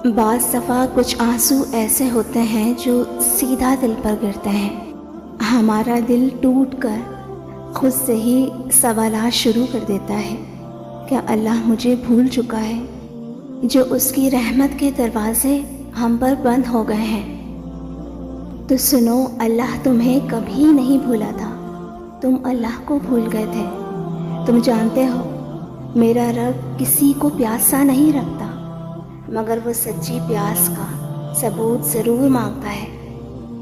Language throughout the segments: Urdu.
بعض دفعہ کچھ آنسو ایسے ہوتے ہیں جو سیدھا دل پر گرتے ہیں۔ ہمارا دل ٹوٹ کر خود سے ہی سوالات شروع کر دیتا ہے، کیا اللہ مجھے بھول چکا ہے؟ جو اس کی رحمت کے دروازے ہم پر بند ہو گئے ہیں۔ تو سنو، اللہ تمہیں کبھی نہیں بھولا تھا، تم اللہ کو بھول گئے تھے۔ تم جانتے ہو میرا رب کسی کو پیاسا نہیں رکھتا، مگر وہ سچی پیاس کا ثبوت ضرور مانگتا ہے۔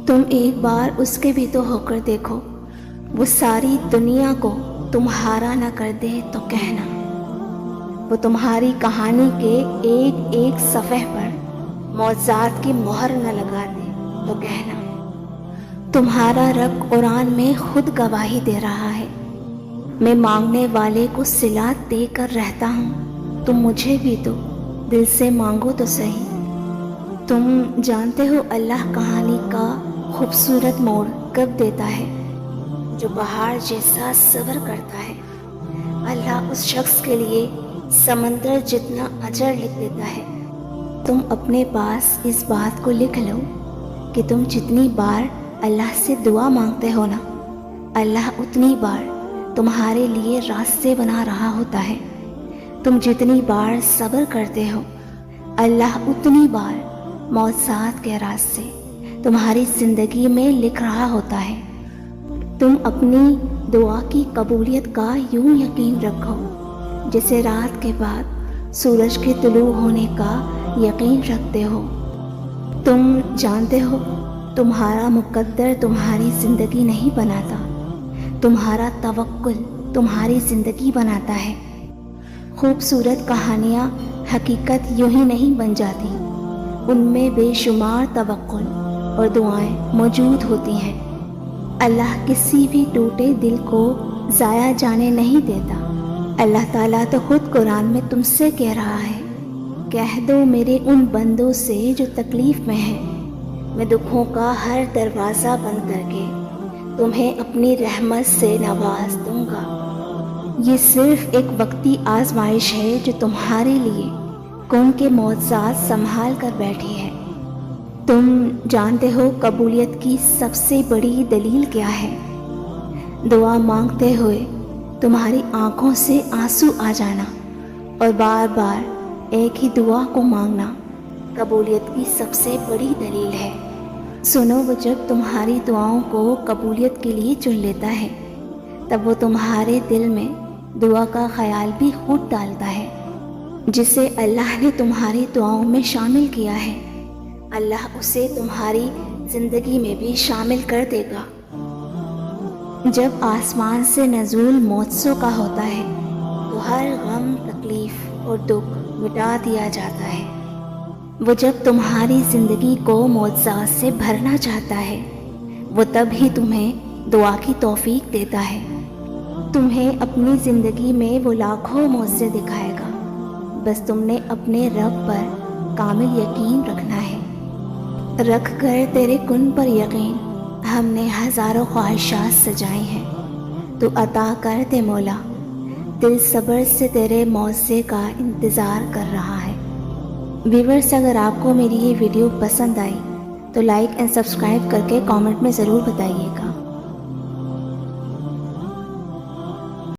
تم ایک بار اس کے بھی تو ہو کر دیکھو، وہ ساری دنیا کو تمہارا نہ کر دے تو کہنا، وہ تمہاری کہانی کے ایک ایک صفحے پر معجزات کی مہر نہ لگا دے تو کہنا۔ تمہارا رب قرآن میں خود گواہی دے رہا ہے، میں مانگنے والے کو صلہ دے کر رہتا ہوں، تم مجھے بھی دو، دل سے مانگو تو صحیح۔ تم جانتے ہو اللہ کہانی کا خوبصورت موڑ کب دیتا ہے؟ جو پہاڑ جیسا صبر کرتا ہے، اللہ اس شخص کے لیے سمندر جتنا اجر لکھ دیتا ہے۔ تم اپنے پاس اس بات کو لکھ لو کہ تم جتنی بار اللہ سے دعا مانگتے ہو نا، اللہ اتنی بار تمہارے لیے راستے بنا رہا ہوتا ہے۔ تم جتنی بار صبر کرتے ہو، اللہ اتنی بار معجزات کے راستے تمہاری زندگی میں لکھ رہا ہوتا ہے۔ تم اپنی دعا کی قبولیت کا یوں یقین رکھو جیسے رات کے بعد سورج کے طلوع ہونے کا یقین رکھتے ہو۔ تم جانتے ہو تمہارا مقدر تمہاری زندگی نہیں بناتا، تمہارا توکل تمہاری زندگی بناتا ہے۔ خوبصورت کہانیاں حقیقت یوں ہی نہیں بن جاتی، ان میں بے شمار توکل اور دعائیں موجود ہوتی ہیں۔ اللہ کسی بھی ٹوٹے دل کو ضائع جانے نہیں دیتا۔ اللہ تعالیٰ تو خود قرآن میں تم سے کہہ رہا ہے، کہہ دو میرے ان بندوں سے جو تکلیف میں ہیں، میں دکھوں کا ہر دروازہ بند کر کے تمہیں اپنی رحمت سے نواز دوں گا۔ یہ صرف ایک وقتی آزمائش ہے جو تمہارے لیے کون کے معجزات سنبھال کر بیٹھی ہے۔ تم جانتے ہو قبولیت کی سب سے بڑی دلیل کیا ہے؟ دعا مانگتے ہوئے تمہاری آنکھوں سے آنسو آ جانا اور بار بار ایک ہی دعا کو مانگنا قبولیت کی سب سے بڑی دلیل ہے۔ سنو، وہ جب تمہاری دعاؤں کو قبولیت کے لیے چن لیتا ہے، تب وہ تمہارے دل میں دعا کا خیال بھی خود ڈالتا ہے جسے اللہ نے تمہاری دعاؤں میں شامل کیا ہے۔ اللہ اسے تمہاری زندگی میں بھی شامل کر دے گا۔ جب آسمان سے نزول معجزوں کا ہوتا ہے تو ہر غم، تکلیف اور دکھ مٹا دیا جاتا ہے۔ وہ جب تمہاری زندگی کو معجزات سے بھرنا چاہتا ہے، وہ تب ہی تمہیں دعا کی توفیق دیتا ہے۔ تمہیں اپنی زندگی میں وہ لاکھوں معجزے دکھائے گا، بس تم نے اپنے رب پر کامل یقین رکھنا ہے۔ رکھ کر تیرے کن پر یقین ہم نے ہزاروں خواہشات سجائی ہیں، تو عطا کر دے مولا، دل صبر سے تیرے معجزے کا انتظار کر رہا ہے۔ ویورز، اگر آپ کو میری یہ ویڈیو پسند آئی تو لائک اینڈ سبسکرائب کر کے کامنٹ میں ضرور بتائیے گا۔